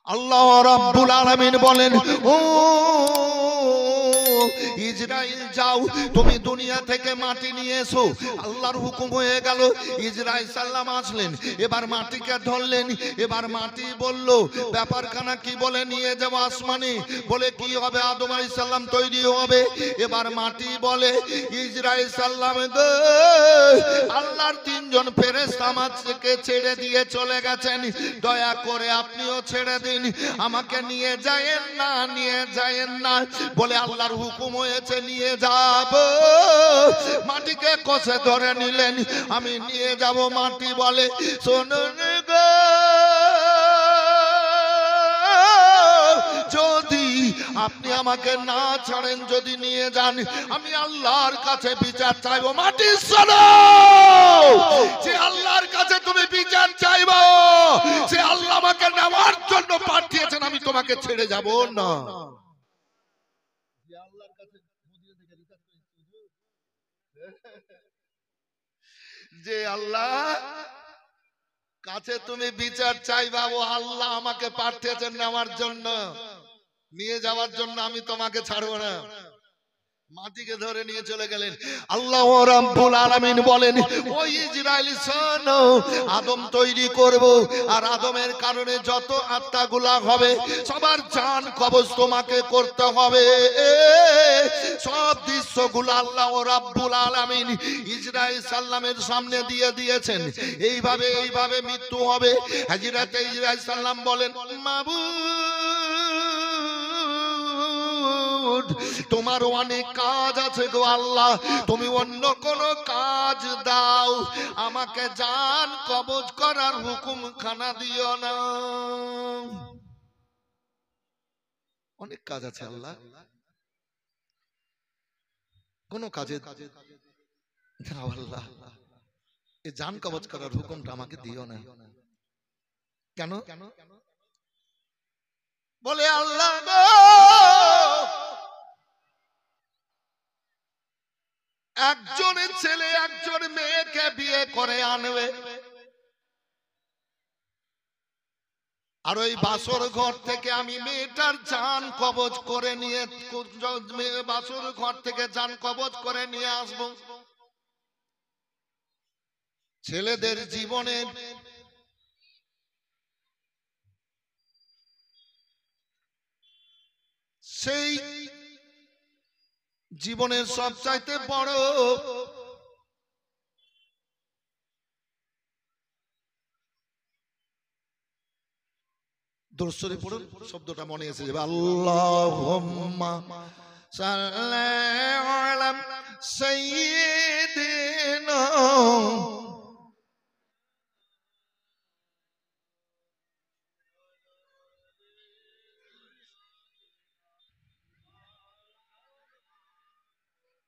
আল্লাহ রাব্বুল আলামিন বলেন, ও ইসরাইল যাও, তুমি দুনিয়া থেকে মাটি নিয়ে এসো। আল্লাহর হুকুম হয়ে গেল। ইসরাইল সাল্লাম আসলেন, এবার মাটিকে ধরলেন। এবার মাটি বলল ব্যাপারখানা কি, বলে নিয়ে যাবো আসমানে। বলে কি হবে? আদম আলাইহিস সালাম তৈরি হবে। এবার মাটি বলে ইসরাইল সাল্লাম গো, আল্লাহর তিনজন ফেরেশতা আমাকে ছেড়ে দিয়ে চলে গেছেন, দয়া করে আপনিও ছেড়ে দিন, আমাকে নিয়ে যায়েন না, নিয়ে যায়েন না। বলে আল্লাহর হুকুম হয়েছে নিয়ে যাব। মাটিকে কষে ধরে নিলেন, আমি নিয়ে যাব। মাটি বলে শুনুন গো, যদি আপনি আমাকে না ছাড়েন, যদি নিয়ে যান, আমি আল্লাহর কাছে বিচার চাইবো। মাটি শোনো, যে আল্লাহর কাছে তুমি বিচার চাইবো, সে আল্লাহ আমাকে নেওয়ার জন্য পাঠিয়েছেন, আমি তোমাকে ছেড়ে যাব না। যে আল্লাহ কাছে তুমি বিচার চাইবা, ও আল্লাহ আমাকে পাঠিয়েছেন নেওয়ার জন্য, নিয়ে যাওয়ার জন্য, আমি তোমাকে ছাড়বো না। মাটিকে ধরে নিয়ে চলে গেলেন। আল্লাহ রাব্বুল আলামিন বলেন, ওই ইসরাইল শোনো, আদম তৈরি করব, আর আদমের কারণে যত আত্মাগুলা হবে সবার জান কবজ তোমাকে করতে হবে। সব দৃশ্যগুলো আল্লাহ রাব্বুল আলামিন ইসরাইল সাল্লামের সামনে দিয়ে দিয়েছেন। এইভাবে এইভাবে মৃত্যু হবে। হযরত ইসরাইল সাল্লাম বলেন, মাবুদ, তোমার অনেক কাজ আছে গো আল্লাহ, তুমি অন্য কোন কাজ দাও, আমাকে জান কবজ করার হুকুম খানা দিও না। অনেক কাজ আছে আল্লাহ, কোন কাজে দাও আল্লাহ, এই জান কবজ করার হুকুমটা আমাকে দিও না। কেন? বলে আল্লাহ গো, একজনের ছেলে একজন মেয়েকে বিয়ে করে আনবে, আর ওই বাসর ঘর থেকে আমি মেয়েটার জান কবজ করে নিয়ে, বাসর ঘর থেকে জান কবজ করে নিয়ে আসব। ছেলেদের জীবনের সেই জীবনের সবচাইতে বড় দরুদ শরীফ পড়ুন, শব্দটা মনে এসে যাবে। আল্লাহুম্মা সাল্লি আলা সাইয়্যিদিনা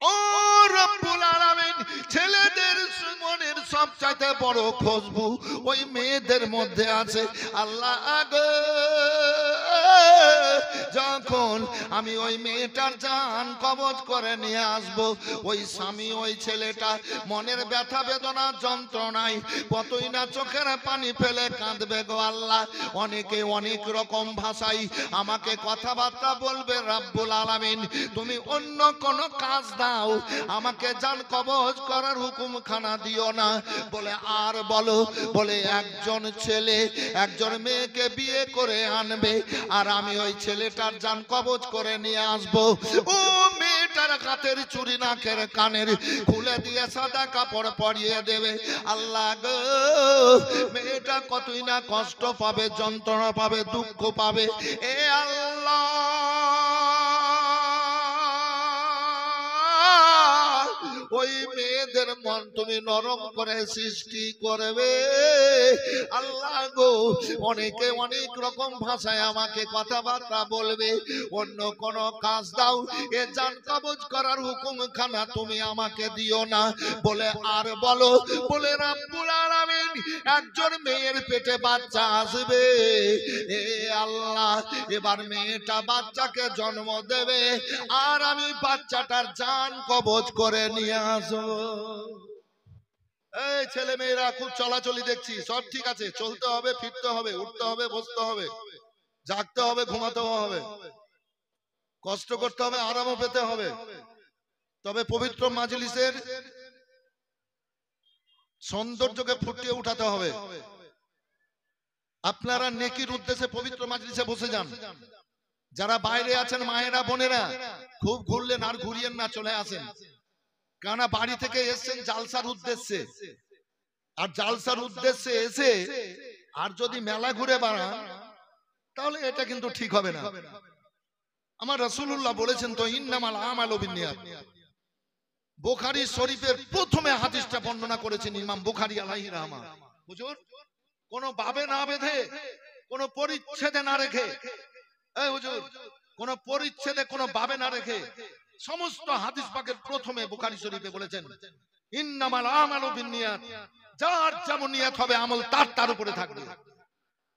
ও রব্বুল আলামিন। ছেলেদের মনের সবচাইতে বড় খুশবু ওই মেয়েদের মধ্যে আছে। আল্লাহ গো, যখন আমি ওই মেয়েটার জান কবজ করে নিয়ে আসব, ওই স্বামী ওই ছেলেটা মনের ব্যথা বেদনা যন্ত্রণায় কতই না চোখের পানি ফেলে কাঁদবে গো আল্লাহ। অনেকে অনেক রকম ভাষায় আমাকে কথাবার্তা বলবে, রব্বুল আলামিন তুমি অন্য কোন কাজ দাও, আমাকে জান কবজ করার হুকুম খানা দিও না। বলে আর বলো, বলে একজন ছেলে একজন মেয়েকে বিয়ে করে আনবে, আর আমি ওই ছেলেটার জান কবজ করে নিয়ে আসবো। ও মেয়েটার হাতের চুড়ি নাকের কানের খুলে দিয়ে সাদা কাপড় পরিয়ে দেবে। আল্লাহ গো, মেয়েটা কতই না কষ্ট পাবে, যন্ত্রণা পাবে, দুঃখ পাবে। এ আল্লাহ, ওই মেয়েদের মন তুমি নরম করে সৃষ্টি করবে। আল্লাহ গো, অনেকে অনেক রকম ভাষায় আমাকে কথাবার্তা বলবে, অন্য কোন কাজ দাও, এ জান কবজ করার হুকুম খানা তুমি আমাকে দিও না। বলে আর বলো, বলে রব্বুল আলামিন একজন মেয়ের পেটে বাচ্চা আসবে। এ আল্লাহ, এবার মেয়েটা বাচ্চাকে জন্ম দেবে, আর আমি বাচ্চাটার জান কবজ করে নিয়ে আসবো। এই ছেলে মেয়েরা খুব চলাচলি দেখছি, সব ঠিক আছে, চলতে হবে, ফিরতে হবে, উঠতে হবে, বসতে হবে, জাগতে হবে, ঘুমাতেও হবে, কষ্ট করতে হবে, আরামও পেতে হবে। তবে পবিত্র মাজলিসের সৌন্দর্যকে ফুটিয়ে উঠাতে হবে। আপনারা নেকির উদ্দেশ্যে পবিত্র মাজলিসে বসে যান। যারা বাইরে আছেন মায়েরা বোনেরা, খুব ঘুরলেন আর ঘুরিয়েন না, চলে আসেন। কেননা বাড়ি থেকে এসছেন জালসার উদ্দেশ্যে, আর জালসার উদ্দেশ্যে এসে আর যদি মেলা ঘুরে বেড়ান তাহলে এটা কিন্তু ঠিক হবে না। আমার রাসূলুল্লাহ বলেছেন তো, ইন্নামাল আমালু বিন্নিয়াত। বুখারী শরীফের প্রথমে হাদিসটা বর্ণনা করেছেন ইমাম বুখারী আলাইহি রাহমা। হুজুর কোন বাবে না বেঁধে, কোন পরিচ্ছেদে না রেখে, এই হুজুর কোন পরিচ্ছেদে কোন বাবে না রেখে সমস্ত হাদিস পাকের প্রথমে বুখারী শরীফে বলেছেন ইন্নামাল আমালু বিন্নিয়াত। যার যেমন নিয়ত হবে আমল তার উপরে থাকবে।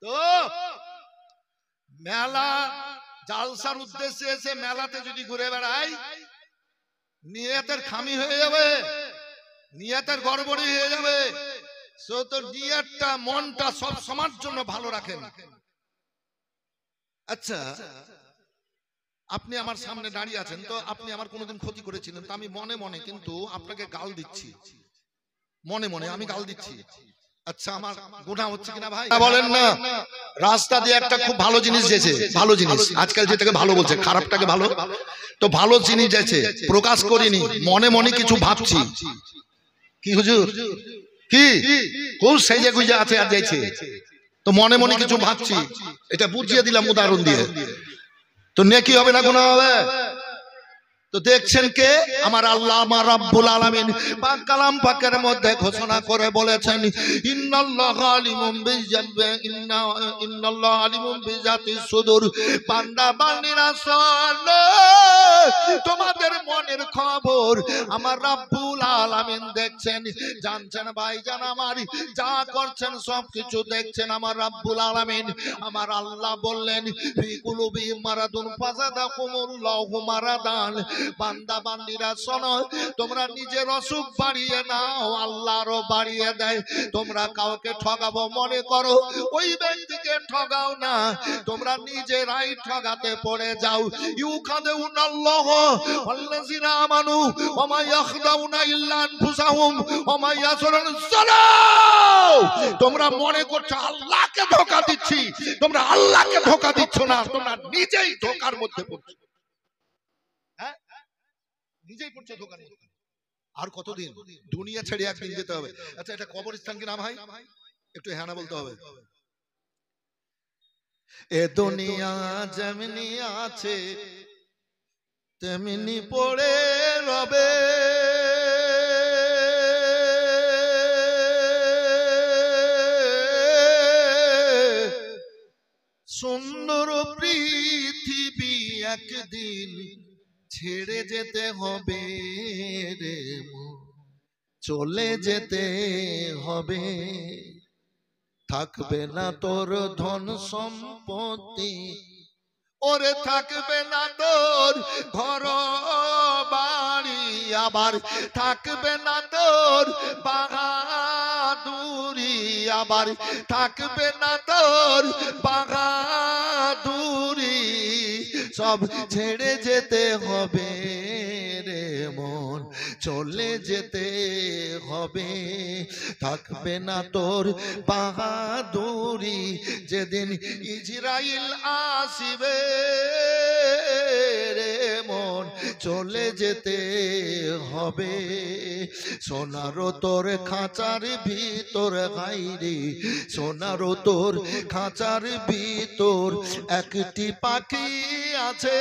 তো মেলা জালসার উদ্দেশ্যে এসে মেলাতে যদি ঘুরে বেড়াই, নিয়তের খামি হয়ে যাবে, নিয়তের গড়বড়ি হয়ে যাবে। তো নিয়তটা, মনটা সব সমাজ জন্য ভালো রাখেন। আচ্ছা, আপনি আমার সামনে দাঁড়িয়ে আছেন, তো আপনি আমার কোনোদিন ক্ষতি করেছিলেন, তো আমি মনে মনে কিন্তু আপনাকে গাল দিচ্ছি, মনে মনে আমি গাল দিচ্ছি। আচ্ছা, আমার গুনাহ হচ্ছে কিনা ভাই বলেন না? রাস্তা দিয়ে একটা খুব ভালো জিনিস গেছে, ভালো জিনিস, আজকাল যেটাকে ভালো বলছে, খারাপটাকে ভালো, তো ভালো জিনিস গেছে, প্রকাশ করিনি, মনে মনে কিছু ভাবছি। কি হুজুর, কি খুব সেজে গুজে আছে আর যাইছে, তো মনে মনে কিছু ভাবছি, এটা বুঝিয়ে দিলাম উদাহরণ দিয়ে। তো নেকি হবে না গুনাহ হবে? তো দেখছেন কে? আমার আল্লাহ, আমার রাব্বুল আলামিন পাক কালাম পাকের মধ্যে ঘোষণা করে বলেছেন, ইন্নাল্লাহু আলিমুম ইন্নাল্লাহু আলিমুম বিজাতিস সুদূর। বান্দা বান্দিরা শোনো, তোমাদের মনের খবর আমার রাব্বুল আলামিন দেখছেন, জানছেন। ভাইজান আমার, যা করছেন সবকিছু দেখছেন আমার রাব্বুল আলামিন। আমার আল্লাহ বললেন, ফি কুলুবিহিম মারাদুন ফাযাদাকুমুল্লাহু মারাদান। বান্দা বান্দিরা শোনো, তোমরা নিজের অসুখ বাড়িয়ে নাও, আল্লাহরও বাড়িয়ে দেয়। তোমরা কাউকে ঠগাবো মনে করো, ওই ব্যক্তিকে ঠগাও না, তোমরা নিজেরাই ঠগাতে পড়ে যাও। ইউখাদিউনাল্লাহু ওয়াল্লাযিনা আমানু ওয়া মা ইয়াখদাউনা ইল্লা আনফুসাহুম ওয়া মা ইয়াশউরুন। তোমরা মনে করছো আল্লাহকে ধোঁকা দিচ্ছি, তোমরা আল্লাহকে ধোঁকা দিচ্ছ না, তোমরা নিজেই ধোঁকার মধ্যে পড়ছো। নিজেই পড়ছে ধোঁকার মধ্যে। আর কতদিন? দুনিয়া ছেড়ে একদিন যেতে হবে। আচ্ছা, এটা কবরস্থান কি না ভাই? একটু হ্যাঁ না বলতে হবে। এ দুনিয়া যেমনি আছে তেমনি পড়ে রবে, সুন্দর পৃথিবী একদিন ছেড়ে যেতে হবে রে, চলে যেতে হবে। থাকবে না তোর ধন সম্পত্তি, ওরে থাকবে না তোর ঘর বাড়ি, আবার থাকবে না তোর বাহাদুরি, আবার থাকবে না তোর বাহাদুরি। সব ছেড়ে যেতে হবে রে মন, চলে যেতে হবে। থাকবে না তোর বাহাদুরি, যেদিন ইজরাইল আসিবে রে মন, চলে যেতে হবে। সোনারও তোর খাঁচার ভিতর গাইরে, সোনারও তোর খাঁচার ভিতর একটি পাখি আছে,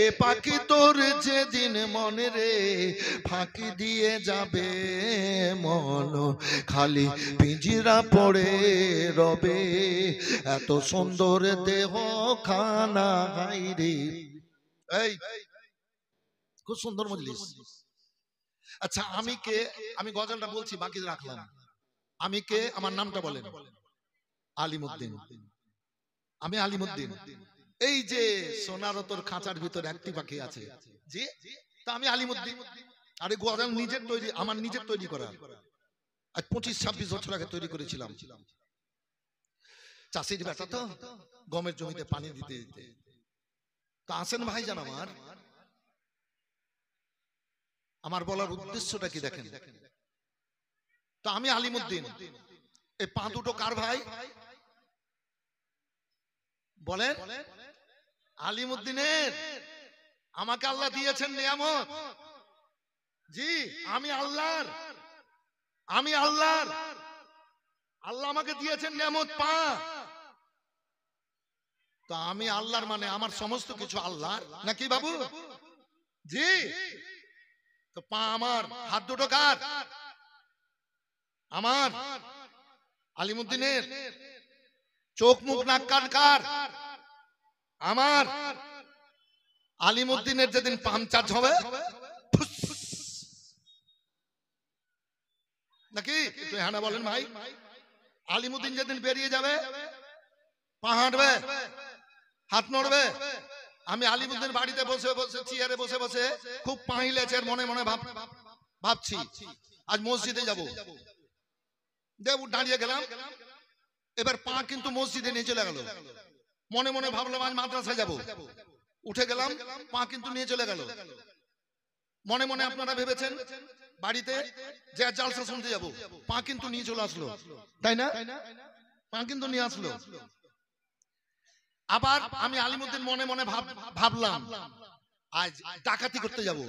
এ পাখি তোর যেদিন মনে রে ফাঁকি দিয়ে যাবে, মন খালি পিঞ্জিরা পড়ে রবে। এত সুন্দর দেহ খানা গাইরে। এই খুব সুন্দর মজলিস। আচ্ছা, আমি কে? আমি গজলটা বলছি, বাকি রাখলাম। আমি কে? আমার নামটা বলেন। আলিমউদ্দিন। আমি আলিমউদ্দিন। এই যে সোনারতর খাঁচার ভিতর একটি পাখি আছে, জি, তা আমি আলিমউদ্দিন। আরে গজল নিজের তৈরি, আমার নিজের তৈরি করা। আজ 25-26 বছর আগে তৈরি করেছিলাম। চাষির বেটা তো গমের জমিতে পানি দিতে দিতে তো আসেন ভাইজান আমার বলার উদ্দেশ্যটা কি দেখেন তো আমি আলিমউদ্দিন এই পা দুটো কার ভাই বলেন আলিমউদ্দিনের আমাকে আল্লাহ দিয়েছেন নিয়ামত জি আমি আল্লাহর আল্লাহ আমাকে দিয়েছেন নিয়ামত পা তো আমি আল্লাহর মানে আমার সমস্ত কিছু আল্লাহর নাকি বাবু জি তো পা আমার হাত দুটো কার আমার আলিমউদ্দিনের চোখ মুখ নাক কান কার আমার আলিমউদ্দিনের যেদিন পাংচার হবে নাকি একটু হ্যাঁ না বলেন ভাই আলিমউদ্দিন যেদিন বেরিয়ে যাবে পা হাঁটবে হাত নড়বে আমি আলিমউদ্দিন বাড়িতে বসে বসে চেয়ারে বসে বসে খুব পাই লেছে মনে মনে ভাবছি আজ মসজিদে যাব দেব দাঁড়িয়ে গেলাম এবার পা কিন্তু মসজিদে নিয়ে চলে গেল মনে মনে ভাবলাম আজ মাদ্রাসায় যাব উঠে গেলাম পা কিন্তু নিয়ে চলে গেল মনে মনে আপনারা ভেবেছেন বাড়িতে যে জালসা শুনতে যাব পা কিন্তু নিয়ে চলে আসলো তাই না পা কিন্তু নিয়ে আসলো আবার আমি আলিমউদ্দিন মনে মনে ভাবলাম আজ ডাকাতি করতে যাব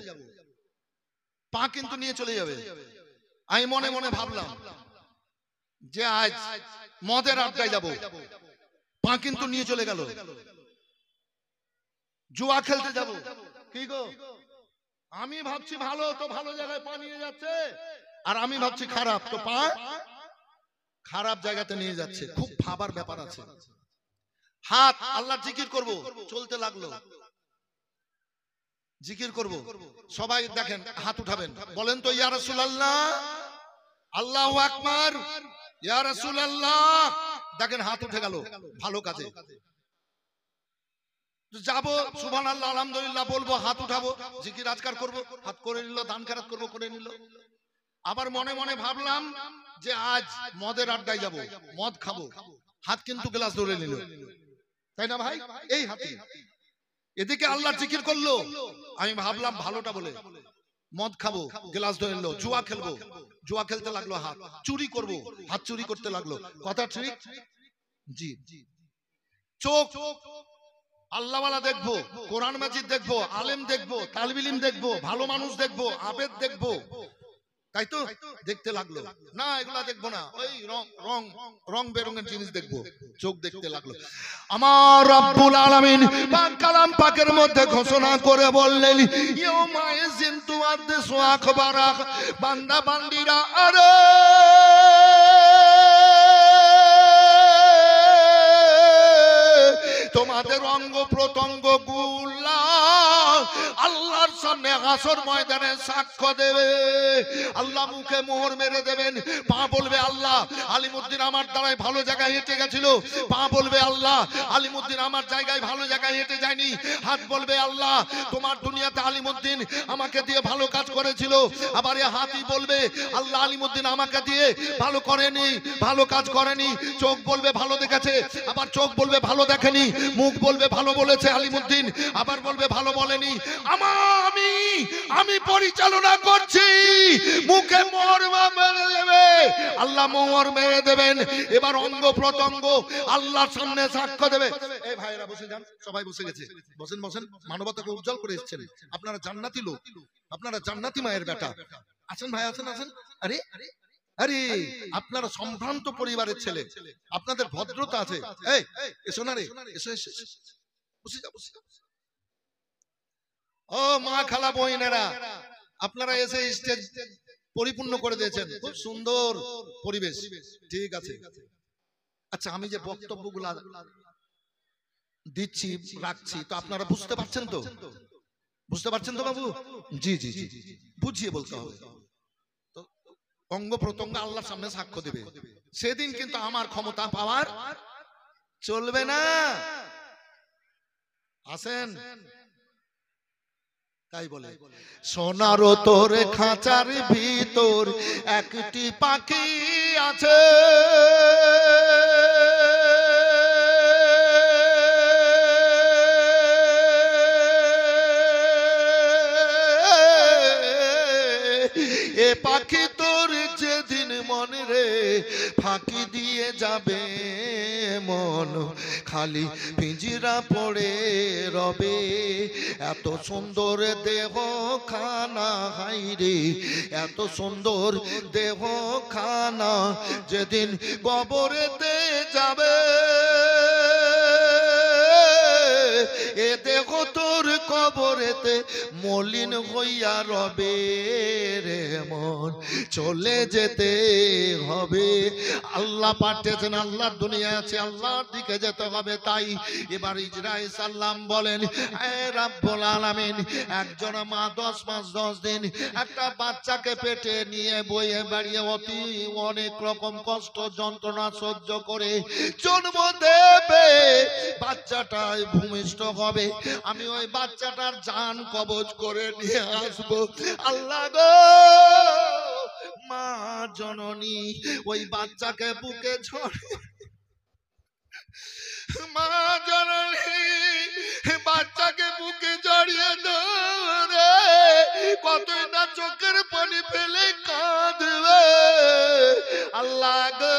পা কিন্তু নিয়ে চলে যাবে আমি মনে মনে ভাবলাম যে আজ মদের আড্ডায় যাব পা কিন্তু নিয়ে চলে গেল জুয়া খেলতে যাব কি গো আমি ভাবছি ভালো তো ভালো জায়গায় পা নিয়ে যাচ্ছে আর আমি ভাবছি খারাপ তো পা খারাপ জায়গাতে নিয়ে যাচ্ছে খুব ভাবার ব্যাপার আছে হাত আল্লাহ জিকির করব চলতে লাগলো জিকির করব সবাই দেখেন হাত উঠাবেন বলেন তো ইয়া রাসূলুল্লাহ আল্লাহু আকবার ইয়া রাসূলুল্লাহ দেখেন হাত উঠে গেল ভালো কাজে যাব সুবহানাল্লাহ আলহামদুলিল্লাহ বলবো হাত উঠাবো জিকির আজকার করব হাত করে নিল দান খেরাত করব করে নিল আবার মনে মনে ভাবলাম যে আজ মদের আড্ডায় যাব মদ খাবো হাত কিন্তু গ্লাস ধরে নিল তাই না ভাই এই হাতে এদিকে আল্লাহ জিকির করলো আমি ভাবলাম ভালোটা বলে মদ খাবো গ্লাস ধরে নিল জুয়া খেলবো জুয়া খেলতে লাগলো হাত চুরি করব হাত চুরি করতে লাগলো কথা ঠিক জি চোখ আল্লাহওয়ালা দেখবো কোরআন মাজিদ দেখবো আলেম দেখবো তালিব ইলম দেখবো ভালো মানুষ দেখবো আবেদ দেখবো তাই তো দেখতে লাগলো না এগুলা দেখবো না ওই রং বেরঙের জিনিস দেখবো চোখ দেখতে লাগলো আমার রব্বুল আলামিন পাক কালাম পাকের মধ্যে ঘোষণা করে বললেন ইয়াউমা ইয়াজিন তুআদ্দিসু আখবারা বান্দা বান্দিরা আরে তোমাদের অঙ্গ প্রত্যঙ্গ গুলা আল্লাহর সামনে হাসর ময়দানে সাক্ষ্য দেবে আল্লাহ মুখে মোহর মেরে দেবেন পা বলবে আল্লাহ আলিমউদ্দিন আমার দ্বারাই ভালো জায়গায় হেঁটে গেছিল পা বলবে আল্লাহ আলিমউদ্দিন আমার জায়গায় ভালো জায়গায় হেঁটে যায়নি হাত বলবে আল্লাহ তোমার দুনিয়াতে আলিমউদ্দিন আমাকে দিয়ে ভালো কাজ করেছিল আবার এই হাতই বলবে আল্লাহ আলিমউদ্দিন আমাকে দিয়ে ভালো করেনি ভালো কাজ করেনি চোখ বলবে ভালো দেখেছে আবার চোখ বলবে ভালো দেখেনি মুখ বলবে ভালো বলেছে আলিমউদ্দিন আবার বলবে ভালো বলেনি আমি পরিচালনা করছি মুখে মোহর মেরে দেবে আল্লাহ মোহর মেরে দেবেন এবার অঙ্গ প্রত্যঙ্গ আল্লাহর সামনে সাক্ষ্য দেবে এই ভাইরা বসে যান সবাই বসে গেছে বসেন বসেন মানবতাকে উজ্জ্বল করে এসেছেন আপনারা জান্নাতি লোক আপনারা জান্নাতি মায়ের বেটা আছেন ভাই আছেন আছেন আরে আরে আপনারা সম্ভ্রান্ত পরিবারের ছেলে আপনাদের ভদ্রতা আছে এই এসো না রে এসো এসো বসে যাও বসে যাও ও মা খালা বইনেরা আপনারা এসে স্টেজ পরিপূর্ণ করে দিয়েছেন খুব সুন্দর পরিবেশ ঠিক আছে আচ্ছা আমি যে বক্তব্যগুলো দিচ্ছি রাখছি তো আপনারা বুঝতে পারছেন তো বাবু জি জি জি বুঝিয়ে বলতে হবে অঙ্গ প্রত্যঙ্গ আল্লাহর সামনে সাক্ষ্য দেবে সেদিন কিন্তু আমার ক্ষমতা পাওয়ার চলবে না আসেন তাই বলে সোনারও তোর খাঁচার ভিতর একটি পাখি আছে ফাঁকি দিয়ে যাবে মন, খালি পিঞ্জিরা পড়ে রবে। এত সুন্দর দেহ খানা হাইরে, এত সুন্দর দেহ খানা যেদিন কবরেতে যাবে, এ দেহ তোর কবরেতে মলিন হইয়া রবে রে মন, চলে যেতে হবে। আল্লাহ পাঠিয়েছেন, আল্লাহর দুনিয়া আছে, আল্লাহর দিকে যেতে হবে। তাই এবার ইজরাইল সাল্লাম বলেন, এ রাব্বুল আলামিন, একজন মা 10 মাস 10 দিন একটা বাচ্চাকে পেটে নিয়ে বয়ে বাড়িয়ে অনেক রকম কষ্ট যন্ত্রণা সহ্য করে জন্ম দেবে, বাচ্চাটা ভূমিষ্ঠ হবে, আমি ওই বাচ্চাটার জান কবজ করে নিয়ে আসবো। আল্লাহ গো, মা জননী ওই বাচ্চাকে বুকে ঝরে, মা জননী বাচ্চাকে বুকে জড়িয়ে ধরে কতই না চোখের পানি ফেলে কাঁদবে। আল্লাহ গো,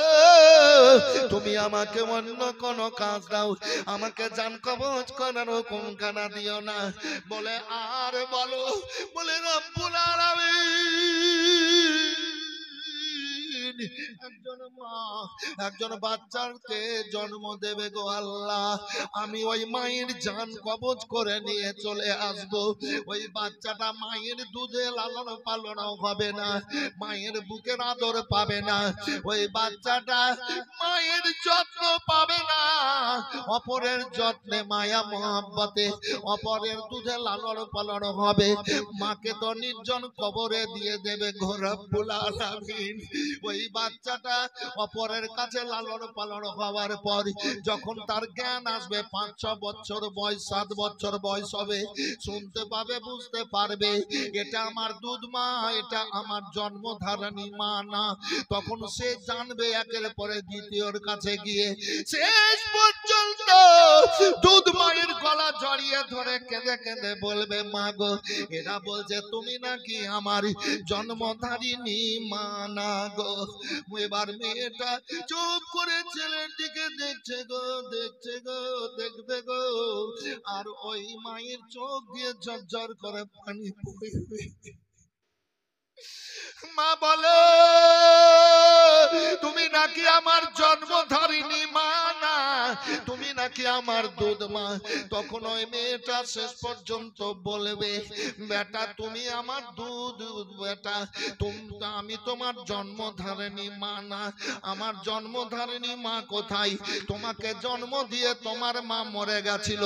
তুমি আমাকে অন্য কোন কাজ দাও, আমাকে জান কবজ করার হুকুম খানা দিও না। বলে আর বলো, বলে রব্বুল আলামিন, একজন মা একজন বাচ্চাকে জন্ম দেবে গো আল্লাহ, আমি ওই মায়ের জান কবজ করে নিয়ে চলে আসব। ওই বাচ্চাটা মায়ের দুধে লালন পালন হবে না, মায়ের বুকের আদর পাবে না, ওই বাচ্চাটা মায়ের যত্ন পাবে না, অপরের যত্নে মায়া মহব্বতে অপরের দুধে লালন পালন হবে। মাকে তো নির্জন কবরে দিয়ে দেবে গো রব্বুল আলামিন। ওই বাচ্চাটা অপরের কাছে লালন পালন হওয়ার পর যখন তার জ্ঞান আসবে, 5-6 বছর বয়স, 7 বছর বয়স হবে, শুনতে পাবে, বুঝতে পারবে এটা আমার দুধ মা, এটা আমার জন্মধারণী মা না, তখন সে জানবে একের পরে দ্বিতীয়র কাছে গিয়ে শেষ পর্যন্ত দুধ মায়ের গলা জড়িয়ে ধরে কেঁদে কেঁদে বলবে, মা গো, এরা বলছে তুমি নাকি আমার জন্মধারিণী মা না গো। এবার মেয়েটা চুপ করে ছেলের দিকে দেখছে গো, দেখছে গো, দেখবে গো, আর ওই মায়ের চোখ দিয়ে ঝরঝর করে পানি বইবে। মা বলে, তুমি নাকি আমার জন্মধারিণী মা না, তুমি নাকি আমার দুধ মা। তখন ওই মেয়েটা শেষ পর্যন্ত বলবে, বেটা তুমি আমার দুধ, বেটা আমি তোমার জন্মধারিণী মা না। আমার জন্মধারিণী মা কোথায়? তোমাকে জন্ম দিয়ে তোমার মা মরে গেছিল,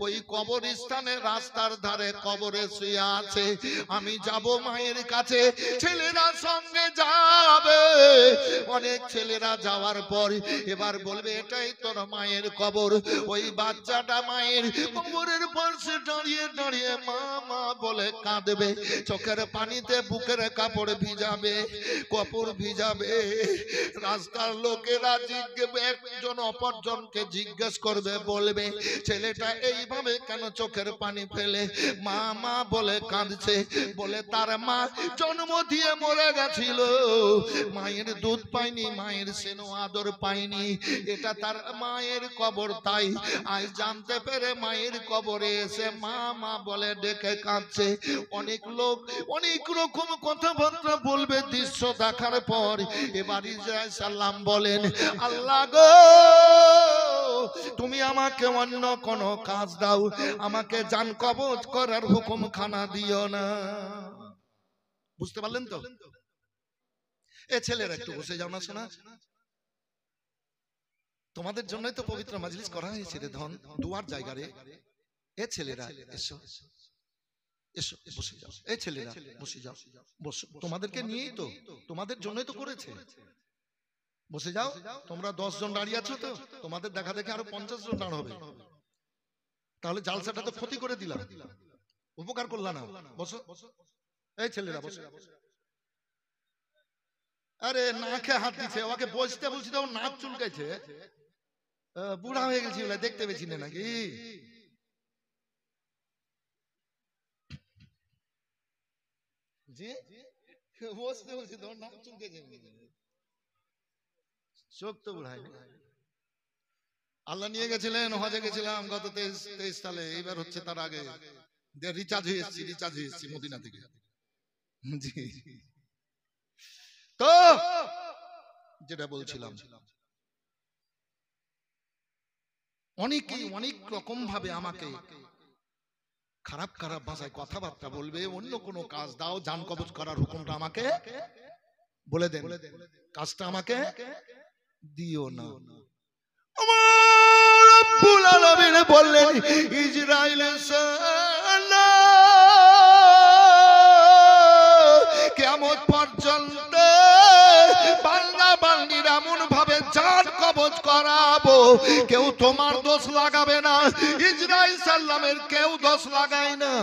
ওই কবরস্থানে রাস্তার ধারে কবরে শুয়ে আছে। আমি যাব মায়ের কাছে, ছেলেরা সঙ্গে যাবে। অনেক ছেলেরা যাওয়ার পর এবার বলবে, এটাই তোর মায়ের কবর। ওই বাচ্চাটা মায়ের কবরের পাশে দাঁড়িয়ে দাঁড়িয়ে মা মা বলে কাঁদবে, চোখের পানিতে বুকের কাপড় ভিজাবে, কাপড় ভিজাবে। রাস্তার লোকেরা জিজ্ঞাসা, একজন অপরজনকে জিজ্ঞেস করবে, বলবে ছেলেটা এইভাবে কেন চোখের পানি ফেলে মা মা বলে কাঁদছে? বলে তার মা জন্ম দিয়ে মরে গেছিল, মায়ের দুধ পায়নি, মায়ের স্নেহ আদর পায়নি, এটা তার মায়ের কবর। তাই আজ জানতে পেরে মায়ের কবরে এসে মা মা বলে ডেকে কাঁদছে। অনেক লোক অনেক রকম কথাবার্তা বলবে দৃশ্য দেখার পর। এবার ইসরাইল সাল্লাম বলেন, আল্লাহ গো, তুমি আমাকে অন্য কোন কাজ দাও, আমাকে জান কবজ করার হুকুম খানা দিও না। বুঝতে পারলেন তো? এ ছেলেরা একটু বসে যাও না, শোনা, তোমাদের জন্যই তো পবিত্র মাজলিস করা হয়েছে রে ধন, দুয়ার জায়গা রে। এ ছেলেরা এসো, এসো বসে যাও। এই ছেলেরা বসে যাও, বসো, তোমাদেরকে নিয়েই তো, তোমাদের জন্যই তো করেছে। বসে যাও। তোমরা 10 জন দাঁড়িয়ে আছো তো, তোমাদের দেখা দেখে আরো 50 জন দাঁড় হবে, তাহলে জালসাটা তো ক্ষতি করে দিলাম, উপকার করলাম না। বসো, এই ছেলেরা বসো। আরে নাকে হাত দিছে, ওকে বসতে বলছি তো নাক চুলকাইছে। বুড়া হয়ে গেছি বলে দেখতে পেয়েছি না নাকি? জি, বসতে বলছি তো নাক চুলকাইছে। চোখ তো বুড়াই আল্লাহ নিয়ে গেছিলেন, হজে গেছিলাম গত 23 সালে, এইবার হচ্ছে তার আগে রিচার্জ হয়ে এসেছি মদিনা থেকে। জি, তো যেটা বলছিলাম, অনেকেই অনেক রকম ভাবে আমাকে খারাপ খারাপ ভাষায় কথাবার্তা বলবে, অন্য কোনো কাজ দাও, জান কবজ করার হুকুমটা আমাকে বলে দেন, কাজটা আমাকে দিও না। আমার রব্বুল আলামিন বললেন ইসরাইলের কিয়ামত পর্যন্ত বান্দা বান্দির এমন ভাবে জান কবজ করাবো, কেউ তোমার দোষ লাগাবে না, ইসরাইল সাল্লামের কেউ দোষ লাগায় না।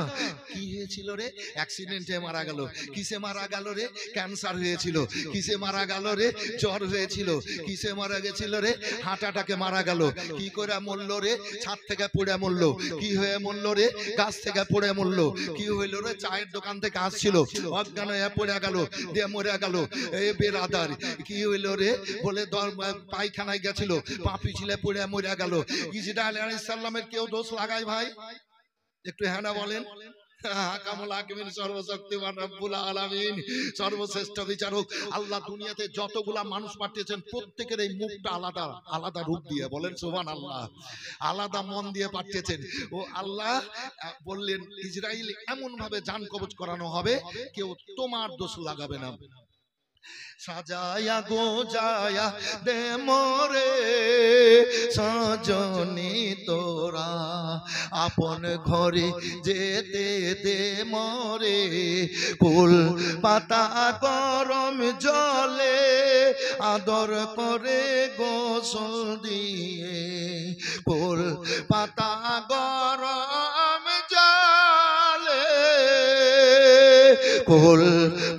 কি হয়েছিল রে? অ্যাক্সিডেন্টে মারা গেল। কিসে মারা গেল রে? ক্যান্সার হয়েছিল। কিসে মারা গেল রে? জ্বর হয়েছিল। কিসে মারা গেছিল রে? হার্ট অ্যাটাকে মারা গেল। কি করে মরল রে? ছাদ থেকে পড়ে মরল। কি হয়ে মরল রে? গাছ থেকে পড়ে মরল। কি হইল রে? চায়ের দোকান থেকে আসছিল, অজ্ঞান হয়ে পড়ে গেল, দিয়ে মরে গেল। এই বেরাদার কি হইল রে? বলে পায়খানায় গেছিল, পা পিছলে পড়ে মরে গেল। ইসরাইল আলাইহিস সালামের কেউ দোষ লাগায় ভাই? একটু হ্যাঁ না বলেন। সর্বশক্তিমান রব্বুল আলামিন, সর্বশ্রেষ্ঠ বিচারক আল্লাহ দুনিয়াতে যতগুলা মানুষ পাঠিয়েছেন প্রত্যেকের এই মুখটা আলাদা আলাদা রূপ দিয়ে, বলেন সুবহানাল্লাহ, আলাদা মন দিয়ে পাঠিয়েছেন। ও আল্লাহ বললেন ইসরাইল এমন ভাবে জান কবজ করানো হবে, কেউ তোমার দোষ লাগাবে না। সাজায়া গোজায়া দে মোরে সজনী তোরা, আপন ঘরে যেতে দে মোরে, কুল পাতা গরম জলে আদর করে গোসল দিয়ে, কুল পাতা গরম জলে, কুল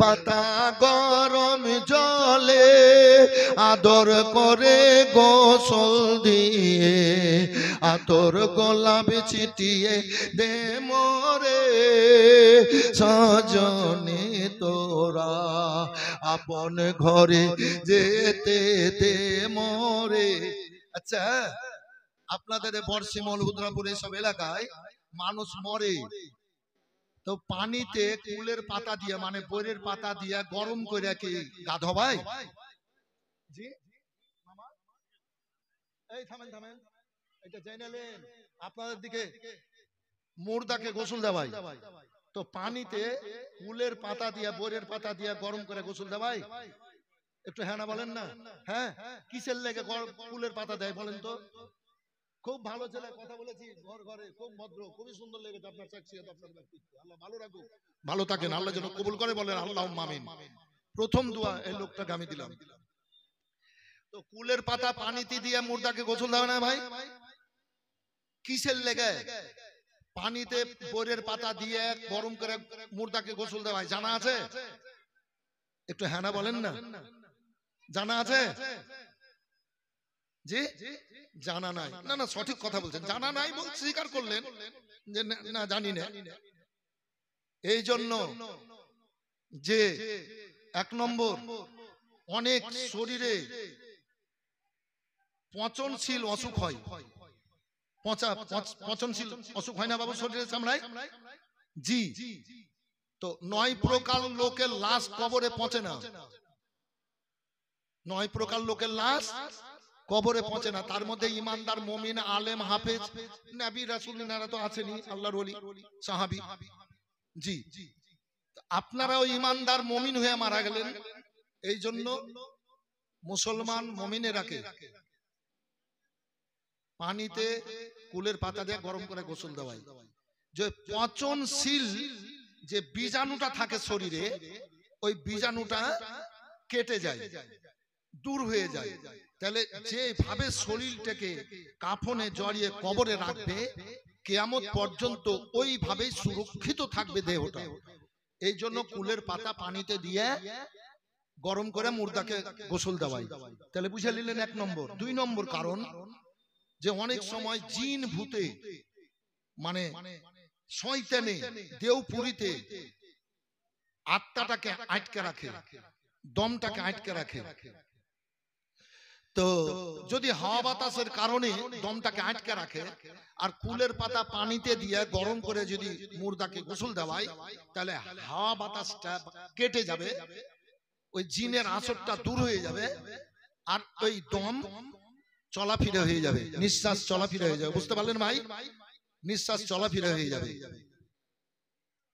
পাতা গরম জলে আদর করে গোসল দিয়ে, আদর গোলাপ ছিটিয়ে দে মোরে সজনী তোরা, আপন ঘরে যেতে দে মোরে। আচ্ছা, আপনাদের বর্ষি মলহুদ্রাপুর সব এলাকায় মানুষ মরে তো পানিতে কুলের পাতা দিয়ে, মানে বইয়ের পাতা দিয়ে গরম করে কি গা ধোবায়? জি মামা, এই থামেন থামেন, এটা জেনেলেন আপনাদের দিকে মুর্দাকে গোসল দেওয়াই, তো পানিতে কুলের পাতা দিয়ে বইয়ের পাতা দিয়ে গরম করে গোসল দেওয়াই? একটু হ্যাঁ না বলেন না। হ্যাঁ, কিসের লেগে কুলের পাতা দেয় বলেন তো? খুব ভালো ছেলে, কথা বলেছি, ঘর ঘরে খুব ভদ্র, খুবই সুন্দর লেগেছে আপনার শাখসিয়ত, আপনার ব্যক্তিত্ব। আল্লাহ ভালো রাখুক, ভালো থাকেন, আল্লাহ যেন কবুল করে, বলেন আল্লাহুম্মা আমিন। প্রথম দোয়া এই লোকটাকে আমি দিলাম। তো কুলের পাতা পানিতে দিয়ে মুর্দাকে গোসল দেওয়া না ভাই? কিসের লেগে? পানিতে বইয়ের পাতা দিয়ে গরম করে মুর্দাকে গোসল দেওয়া হয়, জানা আছে? একটু হ্যাঁ না বলেন না, জানা আছে? জি জানা নাই? না না, সঠিক কথা বলছেন, জানা নাই বলতে স্বীকার করলেন যে না জানি না। এই জন্য যে এক নম্বর, অনেক শরীরে পচনশীল অসুখ হয়, পচনশীল অসুখ হয় না বাবু শরীরে চামড়ায়? জি, তো 9 প্রকার লোকের লাশ কবরে পচে না, 9 প্রকার লোকের লাশ কবরে পচে না। তার মধ্যে ইমানদার, মুমিন, আলেম, হাফেজ, নবী রাসূল ইনারা তো আছেনই, আল্লাহর ওলি, সাহাবী। জি, আপনারাও ইমানদার মুমিন হয়ে মারা গেলেন, এই জন্য মুসলমান মুমিনেরাকে পানিতে কুলের পাতা দিয়ে গরম করে গোসল দেওয়াই। যে পচনশীল যে বীজাণুটা থাকে শরীরে, ওই বীজাণুটা কেটে যায়, দূর হয়ে যায়। তাহলে যেভাবে শরীরটাকে কাফনে জড়িয়ে কবরে রাখবে কিয়ামত পর্যন্ত, ওইভাবেই সুরক্ষিত থাকবে দেহটা। এই জন্য কুলের পাতা পানিতে দিয়ে গরম করে মুর্দাকে গোসল দেওয়াই। তাহলে বুঝে নিলেন এক নম্বর। 2 নম্বর কারণ, যে অনেক সময় জিন ভূতে, মানে শয়তানে দেওপুরীতে আত্মাটাকে আটকে রাখে, দমটাকে আটকে রাখে। তো যদি হাওয়া বাতাসের কারণে দমটাকে আটকে রাখে আর কুলের পাতা পানিতে দিয়ে গরম করে যদি মুর্দাকে গোসল দেওয়ায় তাহলে হাওয়া বাতাসটা কেটে যাবে, ওই জিনের আসরটা দূর হয়ে যাবে, আর ওই দম চলাফিরে হয়ে যাবে, নিঃশ্বাস চলাফিরে হয়ে যাবে। বুঝতে পারলেন ভাই? নিঃশ্বাস চলাফিরে হয়ে যাবে।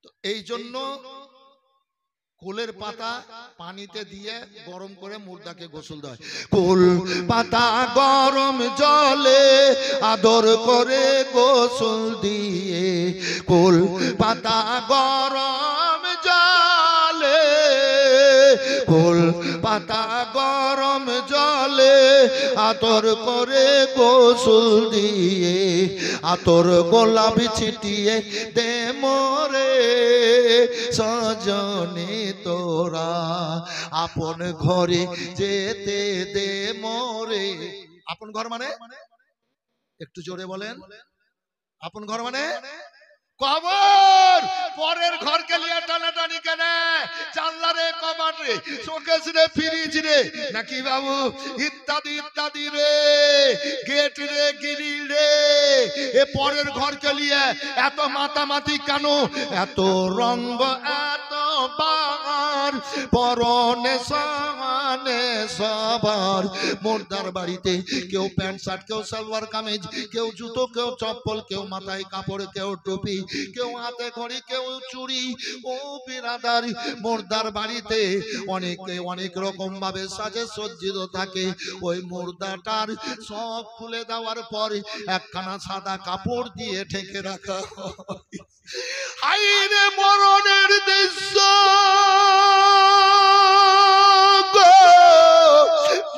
তো এই জন্য কুলের পাতা পানিতে দিয়ে গরম করে মুর্দাকে গোসল দেয়। কুল পাতা গরম জলে আদর করে গোসল দিয়ে, কুল পাতা গরম জলে, কুল পাতা গরম জলে আতর করে গোসল দিয়ে, আতর গোলাপ ছিটিয়ে দে মোরে সজনী তোরা, আপন ঘরে যেতে দে মোরে। আপন ঘর মানে একটু জোরে বলেন। আপন ঘর মানে কবর। পরের ঘরকে নিয়ে টানাটানি কেন? জানলা রে, কবাট রে, শোকেস রে, ফ্রিজ রে, নাকি বাবু ইত্যাদি ইত্যাদি রে, গেট রে, গিরিল রে, এ পরের ঘরকে নিয়ে এত মাতামাতি কেন? এত রঙ্গ, এত বাগার, পরনে সানে সবার। মুর্দার বাড়িতে কেউ প্যান্ট শার্ট, কেউ সালোয়ার কামিজ, কেউ জুতো, কেউ চপ্পল, কেউ মাথায় কাপড়, কেউ টুপি, কেউ হাতে ঘড়ি, কেউ চুড়ি। ও বিরাদার, মুর্দার বাড়িতে অনেকে অনেক রকম ভাবে সাজে সজ্জিত থাকে। ওই মুর্দাটার সব খুলে দেওয়ার পর একখানা সাদা কাপড় দিয়ে ঢেকে রাখা হয়। হাইরে মরণের দৃশ্য!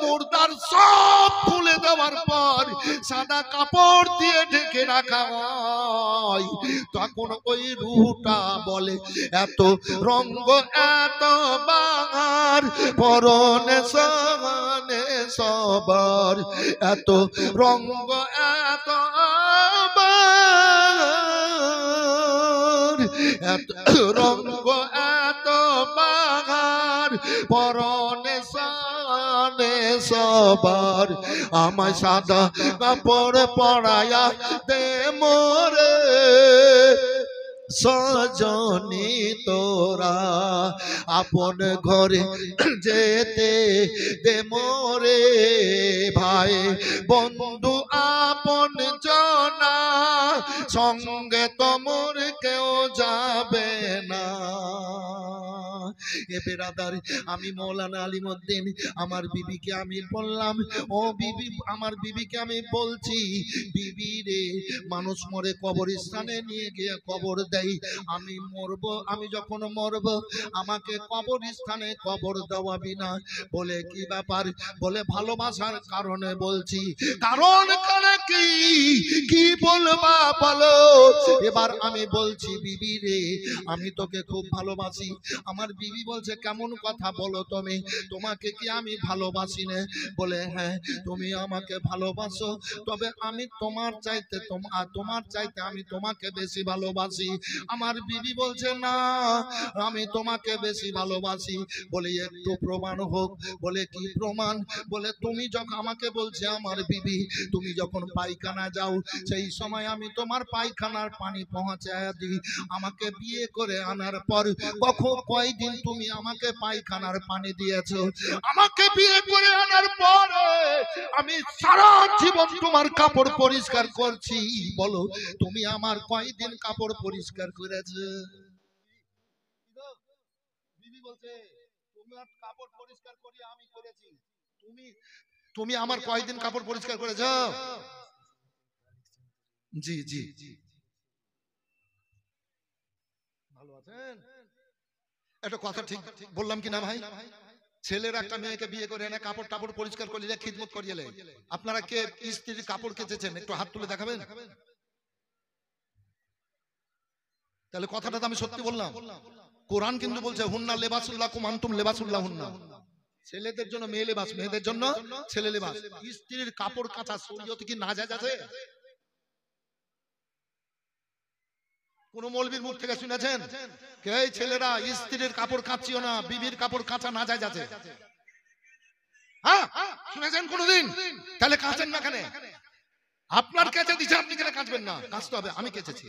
মুর্দার সব খুলে দেওয়ার পর সাদা কাপড় দিয়ে ঢেকে রাখা হয়। তখন ওই রুহটা বলে, এত রঙ্গ, এত বাহার, পরনে সনে সবার, এত রঙ্গ, এত বাহার, এত রঙ্গ, এত বাহার, পরনে সনে সবার। আমায় সাদা কাপড় পরায়া দে মোরে সজনী তোরা, আপন ঘরে যেতে দে মোরে ভাই বন্ধু আপন জনা, সঙ্গে তোমর কেউ যাবে না। এ বেরাদার, আমি মৌলানা আলিমউদ্দিন আমার বিবিকে আমি বললাম, ও বিবি, আমার বিবিকে আমি বলছি, বিবি রে, মানুষ মরে কবরস্থানে নিয়ে গিয়ে কবর দেয়, আমি মরবো, আমি যখন মরবো আমাকে কবরস্থানে কবর দেওয়াবি না। বলে কি ব্যাপার? বলে ভালোবাসার কারণে বলছি। কারণ কারণে কি কি বলবা বলো? এবার আমি বলছি, বিবি রে, আমি তোকে খুব ভালোবাসি। আমার বিবি বলছে, কেমন কথা বলো তুমি? তোমাকে কি আমি ভালোবাসি না? বলে হ্যাঁ, তুমি আমাকে ভালোবাসো, তবে আমি তোমার চাইতে আমি তোমাকে বেশি ভালোবাসি। আমার বিবি বলছে, না, আমি তোমাকে বেশি ভালোবাসি। বলে একটু প্রমাণ হোক। বলে কি প্রমাণ? বলে তুমি যখন, আমাকে বলছে আমার বিবি, তুমি যখন পায়খানা যাও সেই সময় আমি তোমার পায়খানার পানি পৌঁছায় দিই। আমাকে বিয়ে করে আনার পর কয়দিন তুমি আমাকে পায়খানার পানি দিয়েছো? আমাকে বিয়ে করে আনার পরে আমি সারা জীবন তোমার কাপড় পরিষ্কার করছি। বলো তুমি আমার কয়দিন কাপড় পরিষ্কার করেছো? বিবি বলছে, তোমার কাপড় পরিষ্কার করি আমি করেছি, তুমি আমার কয়দিন কাপড় পরিষ্কার করেছো? জি জি, ভালো আছেন? এটা কথা ঠিক বললাম কিনা ভাই? ছেলের একটা মেয়েকে বিয়ে করে এনে কাপড় টাপড় পরিষ্কার করিয়ে খিদমত করিয়ে। আপনারা কে স্ত্রীর কাপড় কেচেছেন? একটু হাত তুলে দেখাবেন। তাহলে কথাটা তো আমি সত্যি বললাম। কোরআন কিন্তু বলছে, হুন্না লেবাসুল্লাকুম আনতুম লেবাসুল্লাহ হুন্না। ছেলেদের জন্য মেয়ে লেবাস, মেয়েদের জন্য ছেলে লেবাস। স্ত্রীর কাপড় কাচা শরীয়তে কি নাজায়েজ আছে? কোন মৌলবীর মুখ থেকে শুনেছেন কে এই ছেলেরা স্ত্রীর কাপড় কাচিও না, বিবির কাপড় কাচা নাজায়েজ আছে? হ্যাঁ শুনেছেন কোনোদিন? তাহলে কাঁচেন না কেন? আপনার কেচে দিচ্ছে, আপনি কেন কাঁচবেন না? কাঁচতে হবে, আমি কেচেছি।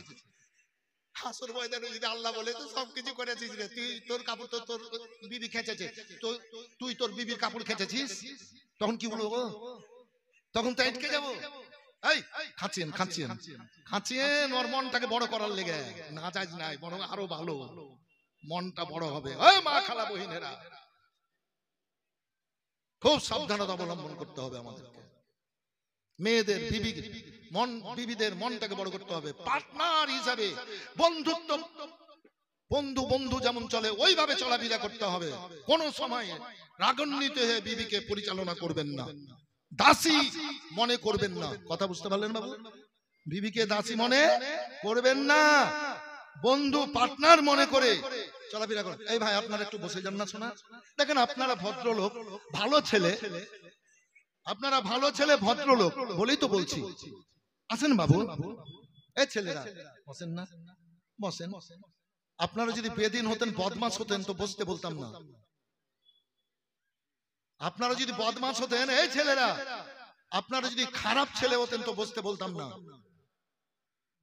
হাসর ময়দানে যদি আল্লাহ বলে তো সবকিছু করেছিস রে, তুই তোর কাপড় তো তোর বিবি খেচেছে, তো তুই তোর বিবির কাপড় খেচেছিস, তখন কি বলবো? তখন তো আটকে যাবো। এই খাচ্ছেন খাচ্ছেন খাচ্ছেন ওর মনটাকে বড় করার লেগে, না যাই নাই, বরং আরো ভালো মনটা বড় হবে। ওই মা খালা বহিনেরা, খুব সাবধানতা অবলম্বন করতে হবে আমাদেরকে। মেয়েদের বিবিদের মনটাকে বড় করতে হবে, পার্টনার হিসাবে বন্ধুত্ব, বন্ধু বন্ধু যেমন চলে ওইভাবে চলাফেরা করতে হবে। কোন সময় রাগান্বিত হয়ে বিবিকে পরিচালনা করবেন না, দাসী মনে করবেন না। কথা বুঝতে পারলেন বাবু? বিবিকে দাসী মনে করবেন না, বন্ধু পার্টনার মনে করে চলাফেরা করেন। এই ভাই আপনারা একটু বসে যান না, শোনা দেখেন, আপনারা ভদ্রলোক, ভালো ছেলে, আপনারা ভালো ছেলে ভদ্রলোক বলেই তো বলছি। আসেন বাবু, এই ছেলেরা বসেন না, বসেন। আপনারা যদি বেদিন হতেন, বদমাশ হতেন তো বসতে বলতাম না। আপনারা যদি বদমাশ হতেন, এই ছেলেরা আপনারা যদি খারাপ ছেলে হতেন তো বসতে বলতাম না।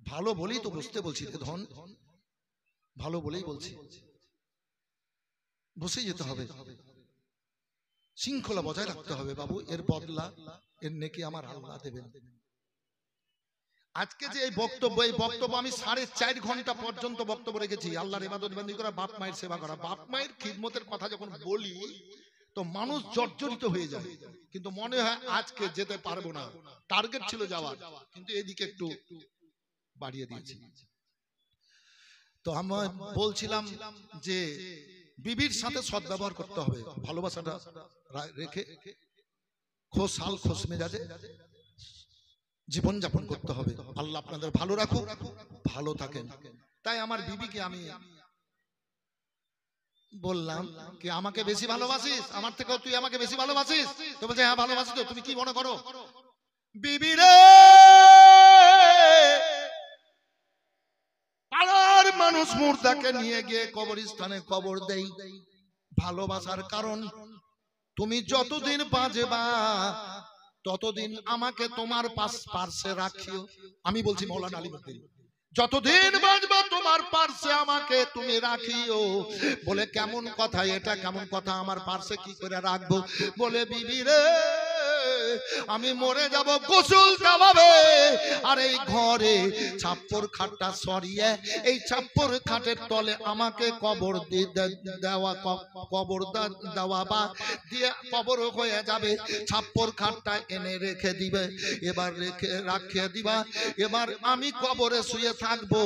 ভালো বলেই তো বসতে বলছি রে ধন, ভালো বলেই বলছি, বসে যেতে হবে, শৃঙ্খলা বজায় রাখতে হবে বাবু। এর বদলা, এর নেকি আমার আল্লাহ দেবেন। আজকে যে এই বক্তব্য আমি 4.5 ঘন্টা পর্যন্ত বক্তব্য রেখেছি। আল্লাহর ইবাদত বন্দেগী করা, বাপ মায়ের সেবা করা। বাপ মায়ের খিদমতের কথা যখন বলি তো মানুষ জর্জরিত হয়ে যায়, কিন্তু মনে হয় আজকে যেতে পারবো না। টার্গেট ছিল যাওয়ার, কিন্তু এদিকে একটু বাড়িয়ে দিয়েছি। তো আমরা বলছিলাম যে বিবির সাথে সদ্ব্যবহার করতে হবে, ভালোবাসাটা রেখে খোশহাল খোশ মেজাজে জীবন যাপন করতে হবে। আল্লাহ আপনাদের ভালো রাখুক, ভালো থাকেন। তাই আমার বিবিকে আমি বললাম কি, আমাকে বেশি ভালোবাসিস? আমার থেকেও তুই আমাকে বেশি ভালোবাসিস? তো বলছে হ্যাঁ ভালোবাসি। তো তুমি কি মনে করো? বিবি রে, পাড়ার মানুষ মুর্দাকে নিয়ে গিয়ে কবরস্থানে কবর দেই। ভালোবাসার কারণ, তুমি যতদিন বাঁচবা ততদিন আমাকে তোমার পাশে রাখিও। আমি বলছি মৌলানা আলিমুদ্দিন, যতদিন বাঁচবা তোমার পাশে আমাকে তুমি রাখিও। বলে কেমন কথা এটা, কেমন কথা, আমার পাশে কি করে রাখবো? বলে বিবি রে, আমি মরে যাব, গোসল দেওয়াবে, আর এই ঘরে ছাপ্পর খাটটা সরিয়ে এই ছাপ্পর খাটের তলে আমাকে কবর দেওয়া বা দিয়ে কবর হয়ে যাবে। ছাপ্পর খাটটা এনে রেখে দিবে, এবার রাখিয়ে দিবা। এবার আমি কবরে শুয়ে থাকবো,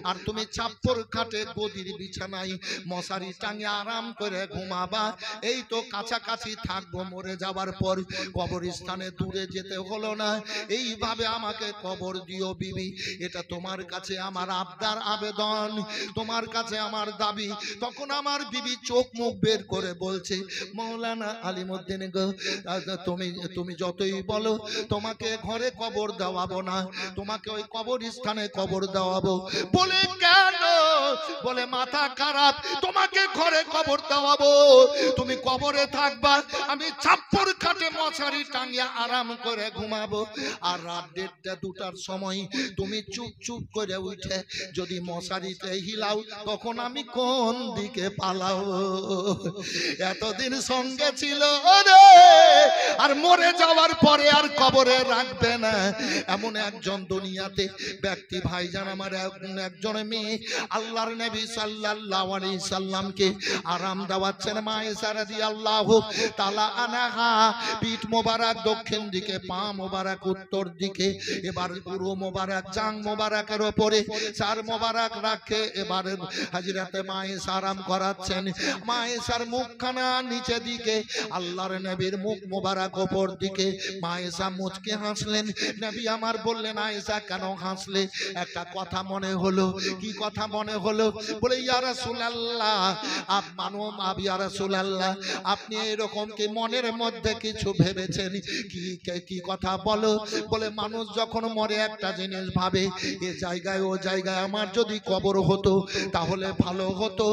আর তুমি ছাপ্পর খাটে গদির বিছানায় মশারি টাঙিয়ে আরাম করে ঘুমাবা। এই তো কাছাকাছি থাকবো, মরে যাবার পর কবরস্থানে দূরে যেতে হলো না। এইভাবে আমাকে কবর দিও বিবি, এটা তোমার কাছে আমার আবদার, আবেদন, তোমার কাছে আমার দাবি। তখন আমার বিবি চোখ মুখ বের করে বলছে, মৌলানা আলিমুদ্দিন গো, তুমি যতই বলো তোমাকে ঘরে কবর দেওয়াবো না, তোমাকে ওই কবরস্থানে কবর দেওয়াবো। বলে কেন? বলে মাথা খারাপ, তোমাকে ঘরে কবর দেওয়াবো, তুমি কবরে থাকবা, আমি ছাপ্পর খাটে মশারি টাঙিয়ে আরাম করে ঘুমাবো। আর রাত 1:30-2টার সময় তুমি চুপ চুপ করে উঠে যদি মশারিতে হিলাও, তখন আমি কোন দিকে পালাও? এতদিন সঙ্গে ছিল রে, আর মরে যাওয়ার পরে আর কবরে রাখবে না, এমন একজন দুনিয়াতে ব্যক্তি ভাইজান আমার। একজন মেয়ে আল্লাহর নবী সাল্লাল্লাহু আলাইহি সাল্লামকে আরাম দেওয়াচ্ছেন। মা আয়েশা রাদিয়াল্লাহু তাআলা আনহা পিঠ মোবারক দক্ষিণ দিকে, পা মোবারক উত্তর দিকে, এবার পুরো মোবারক জাং মোবারকের উপরে চার মোবারক রাখে এবার হযরতে মা আয়েশা আরাম করাচ্ছেন। মা আয়েশার মুখখানা নিচে দিকে, আল্লাহর নবীর মুখ মোবারক উপর দিকে। মা আয়েশা মুচকে হাসলেন। নবী আমার বললেন, আয়েশা কেন হাসলে? একটা কথা মনে হলো। কি কথা মনে হলো? বলে ইয়া রাসূলুল্লাহ, ইয়া রাসূলুল্লাহ, আপনি এরকম কি মনের মধ্যে কিছু ভেবেছেন? কি কথা বলো? বলে মানুষ যখন মরে একটা জিনিস ভাবে এ জায়গায় ও জায়গায় আমার যদি কবর হতো তাহলে ভালো হতো।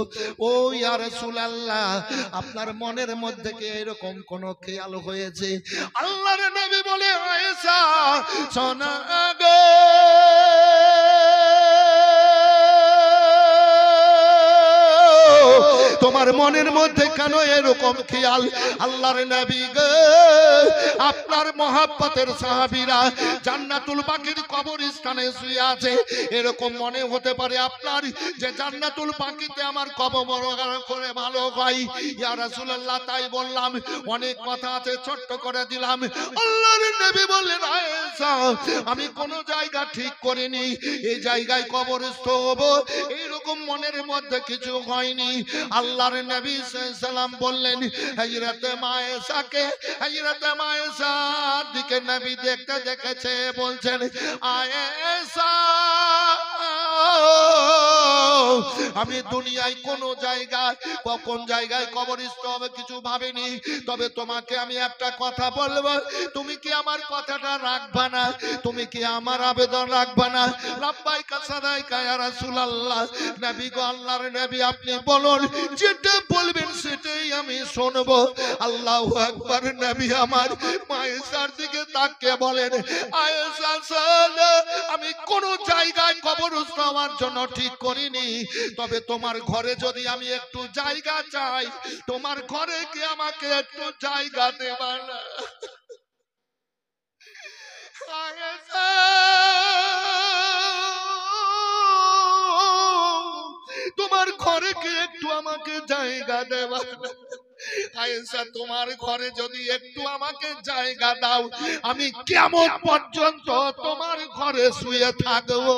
ও ইয়া রাসূলুল্লাহ, আপনার মনের মধ্যে কি এরকম কোন খেয়াল হয়েছে? আল্লাহর নবী বলে, আয়েশা শোনো গো, তোমার মনের মধ্যে কেন এরকম খেয়াল? আল্লাহর নবী গো, আপনার মহব্বতের সাহাবীরা জান্নাতুল বাকির কবরস্থানে শুয়ে আছে, এরকম মনে হতে পারে আপনার যে জান্নাতুল বাকিতে আমার কবর করে ভালো হয়। ইয়া রাসূলুল্লাহ, তাই বললাম, অনেক কথা আছে, ছোট্ট করে দিলাম। আল্লাহর নবী বললেন, আয়েশা আমি কোন জায়গা ঠিক করিনি, এই জায়গায় কবরস্থ হব এইরকম মনের মধ্যে কিছু হয়নি। আল্লাহর নবী সাল্লাল্লাহু আলাইহি সাল্লাম বললেন, হযরত আয়েশাকে, হযরত আয়েশার দিকে নবী দেখতে দেখেছে, বলছেন, আয়েশা আমি দুনিয়ায় কোন জায়গায় কোন জায়গায় কবরস্থ হবে কিছু ভাবিনি, তবে তোমাকে আমি একটা কথা বলবো, তুমি কি আমার কথাটা রাখবা না? তুমি কি আমার আবেদন রাখবা না? লাব্বাইকা সাদাইকা ইয়া রাসূলুল্লাহ। নবী গো, আল্লাহর নবী আপনি বলুন, যেটা বলবেন সেটাই আমি শুনবো। আল্লাহু আকবার। নবী আমার আয়েশার দিকে তাকিয়ে বলেন, আয়েশা শোনো, আমি কোন জায়গায় কবরস্থ হওয়ার জন্য ঠিক করিনি, তবে তোমার ঘরে যদি আমি একটু জায়গা চাই, তোমার ঘরে কি আমাকে একটু জায়গা দেবা না? তোমার ঘরে কি একটু আমাকে জায়গা দেবা? আয়েশা তোমার ঘরে যদি একটু আমাকে জায়গা দাও, আমি কিয়ামত পর্যন্ত তোমার ঘরে শুয়ে থাকবো।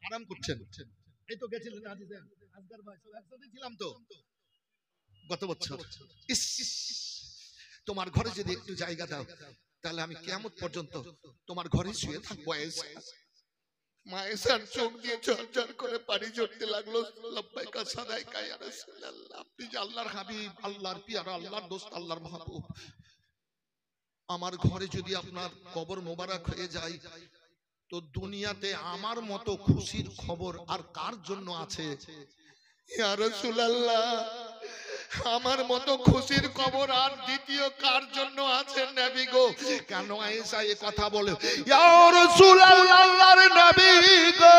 আরাম করছেন, এই তো গেছিলেন আজিজের আজগার ভাই, সব একসাথে ছিলাম তো গত বছর। তোমার ঘরে যদি একটু জায়গা দাও, তাহলে আমি কিয়ামত পর্যন্ত তোমার ঘরে শুয়ে থাকবো। মায়েশার চোখ দিয়ে ঝরঝর করে পানি ঝরতে লাগলো। লাব্বাইকা সাদাইকা ইয়া রাসূলুল্লাহ, আপনি যে আল্লাহর হাবিব, আল্লাহর পিয়ারা, আল্লাহর দোস্ত, আল্লাহর মাহবুব, আমার ঘরে যদি আপনার কবর মোবারক হয়ে যায়, তো দুনিয়াতে আমার মতো খুশির খবর আর কার জন্য আছে? ইয়া রাসূলুল্লাহ, আমার মতো খুশির খবর আর দ্বিতীয় কার জন্য আছে নবী গো? কেন আয়েশা এই কথা বলে? ইয়া রাসূলুল্লাহ, আল্লাহর নবী গো,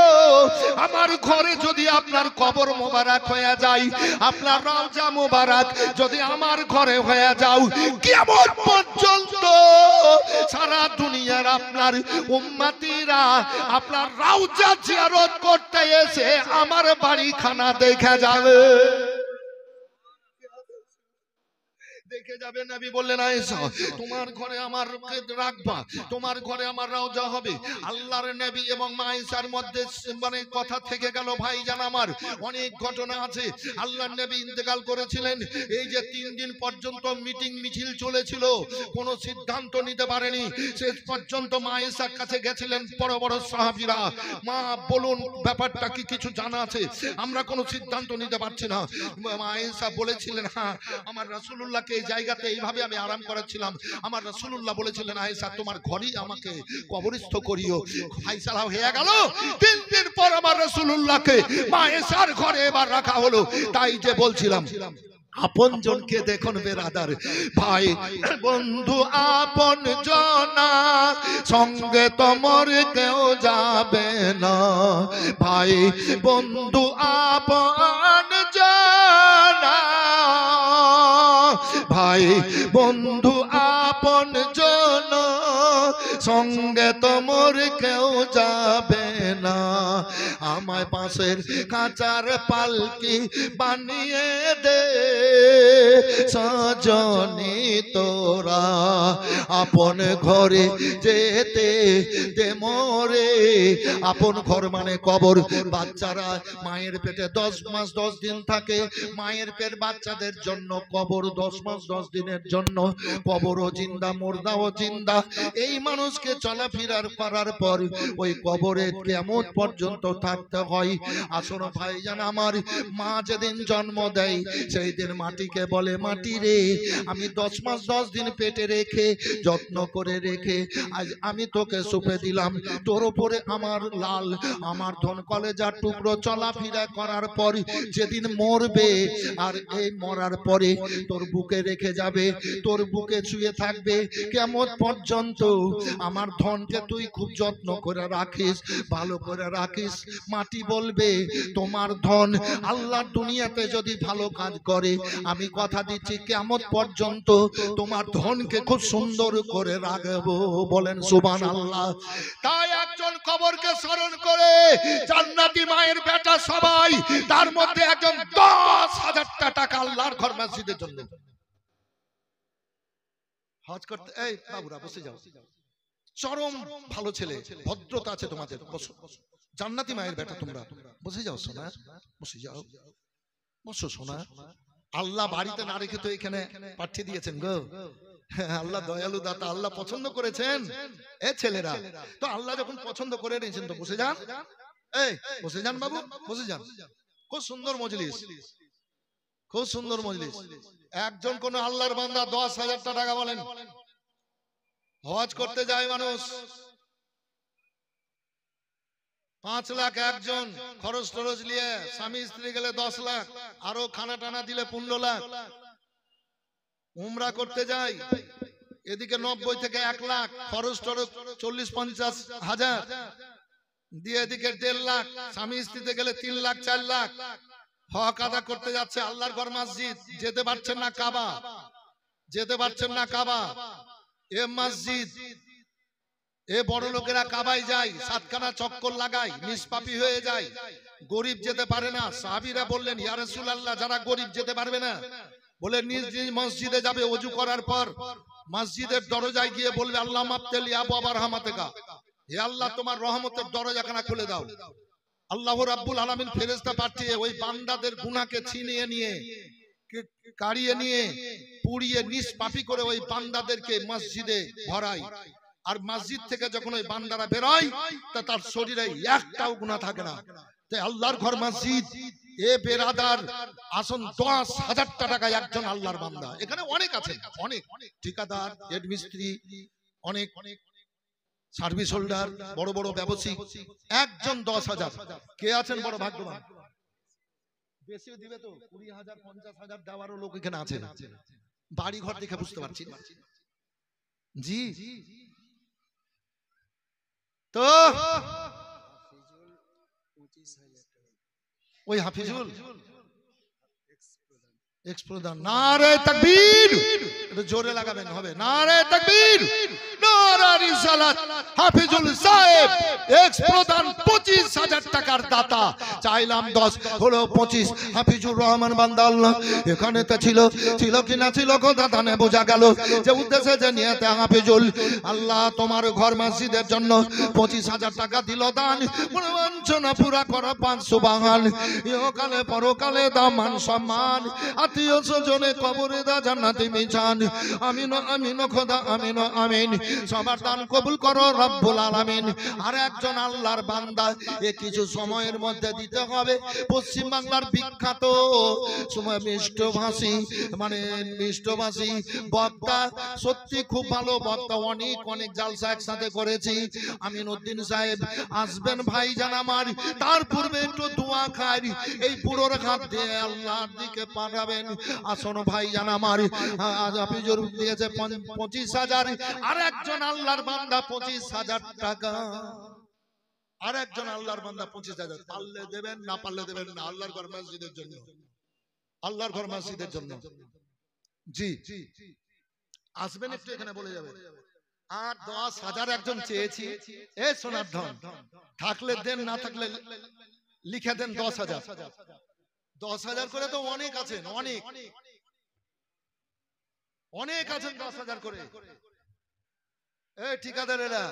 আমার ঘরে যদি আপনার কবর মোবারক হয়ে যায়, আপনার রওজা মোবারক যদি আমার ঘরে হয়ে যাও, কিয়ামত পর্যন্ত সারা দুনিয়ার আপনার উম্মতিরা আপনার রওজা জিয়ারত করতে এসে আমার বাড়িখানা দেখে যাবে, দেখে যাবে। নবী বললেন, আয়েশা তোমার ঘরে আমার রাখবা, তোমার ঘরে আমার রওজা হবে। আল্লাহর নবী এবং আয়েশার মধ্যে মানে কথা থেকে গেল। ভাইজান আমার, অনেক ঘটনা আছে। আল্লাহর নবী ইন্তেকাল করেছিলেন, এই যে 3 দিন পর্যন্ত মিটিং মিছিল চলেছিল, কোনো সিদ্ধান্ত নিতে পারেনি। শেষ পর্যন্ত মা আয়েশার কাছে গেছিলেন বড় বড় সাহাবীরা, মা বলুন ব্যাপারটা কি, কিছু জানা আছে, আমরা কোনো সিদ্ধান্ত নিতে পারছি না। মা আয়েশা বলেছিলেন, হ্যাঁ আমার রাসূলুল্লাহকে এই জায়গাতে এইভাবে আমি আরাম করাচ্ছিলাম, আমার রাসূলুল্লাহ বলেছিলেন, আয়েশা তোমার ঘরেই আমাকে কবরস্থ করিও। ফায়সালা হয়ে গেল। 3 দিন পর আমার রাসূলুল্লাহকে মা আয়েশার ঘরে এবার রাখা হলো। তাই যে বলছিলাম, আপন জনকে দেখুন বেরাদার, ভাই বন্ধু আপন জনা সঙ্গে তোমার কেউ যাবে না, ভাই বন্ধু আপন জনা, ভাই বন্ধু আপন জন সঙ্গে তোমার কেউ যাবে না, আমায় পাশের কাঁচার পালকি বানিয়ে দে সজনী তোরা, আপন ঘরে যেতে দে মোরে। আপন ঘর মানে কবর। বাচ্চারা মায়ের পেটে 10 মাস 10 দিন থাকে, মায়ের পেট বাচ্চাদের জন্য কবর। 10 মাস 10 দিনের জন্য। কবরও জিন্দা, মুর্দাও জিন্দা। এই মানুষকে চলাফেরার করার পর ওই কবরে কিয়ামত পর্যন্ত থাকতে হয়। আসুন ভাইজান আমার, মা যেদিন জন্ম দেয় সেই দিন মাটিকে বলে, মাটি রে, আমি 10 মাস 10 দিন পেটে রেখে যত্ন করে রেখে আজ আমি তোকে সুপে দিলাম। তোর উপরে আমার লাল, আমার ধন কলেজার টুকরো চলাফেরা করার পর যেদিন মরবে, আর এই মরার পরে তোর বুকে রেখে যাবে, তোর বুকে শুয়ে থাকবে কিয়ামত পর্যন্ত। আমার ধনকে তুই খুব যত্ন করে রাখিস, ভালো করে রাখিস। মাটি বলবে, তোমার ধন আল্লাহর দুনিয়াতে যদি ভালো কাজ করে, আমি কথা দিচ্ছি কিয়ামত পর্যন্ত তোমার ধনকে খুব সুন্দর করে রাখবো। বলেন সুবহানাল্লাহ। তাই একজন কবরকে স্মরণ করে জান্নাতি মায়ের বেটা সবাই, তার মধ্যে একজন 10,000 টাকা আল্লাহর ঘর মসজিদের জন্য হজ করতে। এই বাবুরা বসে যাও, চরম ভালো ছেলে, ভদ্রতা আছে তোমাদের, বসো। জান্নাতি মায়ের বেটা তোমরা, বসে যাও সোনা, বসে যাও, বসো সোনা। আল্লাহ বাড়িতে না রেখে তো এখানে পাঠিয়ে দিয়েছেন গো। আল্লাহ দয়ালু দাতা, আল্লাহ পছন্দ করেছেন এ ছেলেরা। তো আল্লাহ যখন পছন্দ করে নিয়েছেন তো বসে যান। এই বসে যান বাবু, বসে যান। খুব সুন্দর মজলিস, খুব সুন্দর মজলিস। একজন কোন আল্লাহর বান্দা 10,000 টাকা বলেন হজ করতে যায় মানুষ, 5 লাখ একজন খরচ টরচ নিয়ে, স্বামী স্ত্রী গেলে 10 লাখ, আরো খানা টানা দিলে 15 লাখ। উমরা করতে যায় এদিকে 90 থেকে 1 লাখ, খরচ টরচ 40-50 হাজার দিয়ে, এদিকে 1.5 লাখ, স্বামী স্ত্রীতে গেলে 3 লাখ 4 লাখ। হক আদা করতে যাচ্ছে আল্লাহর ঘর মসজিদ, যেতে পারছেন না কাবা, যেতে পারছেন না কাবা। এ মসজিদ, এ বড় লোকেরা কাবায় যায়, 7খানা চক্কর লাগায়, নিষ্পাপী হয়ে যায়, গরিব যেতে পারে না। সাহাবীরা বললেন, ইয়া রাসূলুল্লাহ, যারা গরিব যেতে পারবে না, বলে নিজ নিজ মসজিদে যাবে, ওযু করার পর মসজিদের দরজায় গিয়ে বলবে, আল্লাহ মাফতালি আবওয়াব রাহমাতিকা, হে আল্লাহ তোমার রহমতের দরজাখানা খুলে দাও। আল্লাহ রাব্বুল আলামিন ফেরেশতা পাঠিয়ে ওই বান্দাদের গুনাহকে ছিনিয়ে নিয়ে, কাড়িয়ে নিয়ে, পুড়িয়ে নিষ্পাপী করে ওই বান্দাদেরকে মসজিদে ভরায়। আর মসজিদ থেকে যখন ওই বান্দারা বেরোয় তা তার শরীরে একটাও গুনাহ থাকে না। তাই আল্লাহর ঘর মসজিদ, এ বেরাদার আসুন, 10,000 টাকা একজন আল্লাহর বান্দা। এখানে অনেক আছেন, অনেক ঠিকাদার, হেড মিস্ত্রি, অনেক সার্ভিস হোল্ডার, বড় বড় ব্যবসায়ী, একজন 10,000। কে আছেন বড় ভাগ্যবান? বেশিও দিবে তো, 20,000 50,000 দেওয়ারও লোক এখানে আছে। বাড়ি ঘর দেখে বুঝতে পারছি জি। তো ওই হাফিজুল এক্স প্রধান, নারে তাকবীর, এটা জোরে লাগাবেন হবে, নারে তাকবীর, নারে রিসালাত। হাফিজুল সাহেব এক্স প্রধান 25,000 টাকার দাতা, চাইলাম 10, হলো 25। হাফিজুর রহমান বান্দা আল্লাহ এখানে তো ছিল কিনা ছিল কথা ধানে বোঝা গেল যে উদ্দেশ্যে যে নিয়েতে হাফিজুল, আল্লাহ তোমার ঘর মসজিদের জন্য 25,000 টাকা দিল দান। বঞ্চনা পুরা করা 5 সুবহান, ইহকালে পরকালে দাম মান সম্মান, আত্মীয় স্বজনে কবরে দা জান্নাতি মিজান। আমিন আমিন খোদা আমিন আমিন, সবার দান কবুল করো রব্বুল আলামিন। আর একজন আল্লাহর বান্দা, এ কিছু সময়ের মধ্যে দিতে হবে। পশ্চিম বাংলার বিখ্যাত মিষ্টভাষী, মানে মিষ্টভাষী বক্তা, সত্যি খুব ভালো বক্তা, অনেক জালসা একসাথে করেছি। আমিনউদ্দিন সাহেব আসবেন ভাইজান আমার, তার পূর্বে একটু দোয়া খাই, এই পুরোর হাত দিয়ে আল্লাহর দিকে পাঠাবেন। আসুন ভাইজান আমার, হাফিজুর দিয়েছে 25,000, আর একজন আল্লাহর বান্দা 25,000 টাকা, আর একজন আল্লাহর বান্দা 25,000। পারলে দেবেন, না পারলে দেবেন না, আল্লাহর ঘর মসজিদের জন্য, আল্লাহর ঘর মসজিদের জন্য। জি আসবেন, একটু এখানে বলে যাবেন। আর 10,000 একজন চেয়েছি, এ সোনার ধন, থাকলে দেন, না থাকলে লিখে দেন 10,000। 10,000 করে তো অনেক আছেন, অনেক আছেন 10,000 করে। এ ঠিকাদারেরা,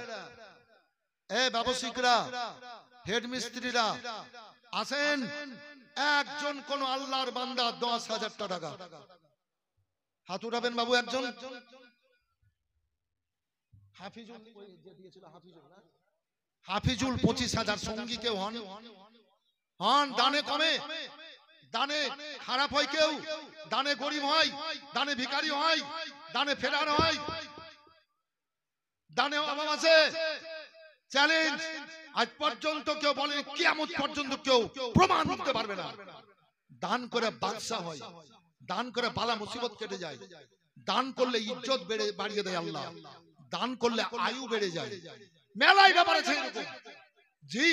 এ ব্যবসায়িকরা, হেড মিস্ত্রিরা আছেন। একজন কোন আল্লাহর বান্দা 10,000 টাকা, হাত উঠাবেন বাবু একজন। হাফিজুল যে দিয়েছিল, হাফিজুল না? হাফিজুল 25,000 সঙ্গী কেউ হন? হন। দানে কমে, দানে খারাপ হয় কেউ, দানে গরিব হয়, দানে ভিখারি হয়, দানে ফেরার হয়, দানে অভাব আছে। চ্যালেঞ্জ, আজ পর্যন্ত কেউ বলে, কিয়ামত পর্যন্ত কেউ প্রমাণ করতে পারবে না। দান করে বাদশা হয়, দান করে বালা মুসিবত কেটে যায়, দান করলে ইজ্জত বাড়িয়ে দেয় আল্লাহ, দান করলে আয়ু বেড়ে যায়। মেলায় ব্যাপার আছে এরকম। জি।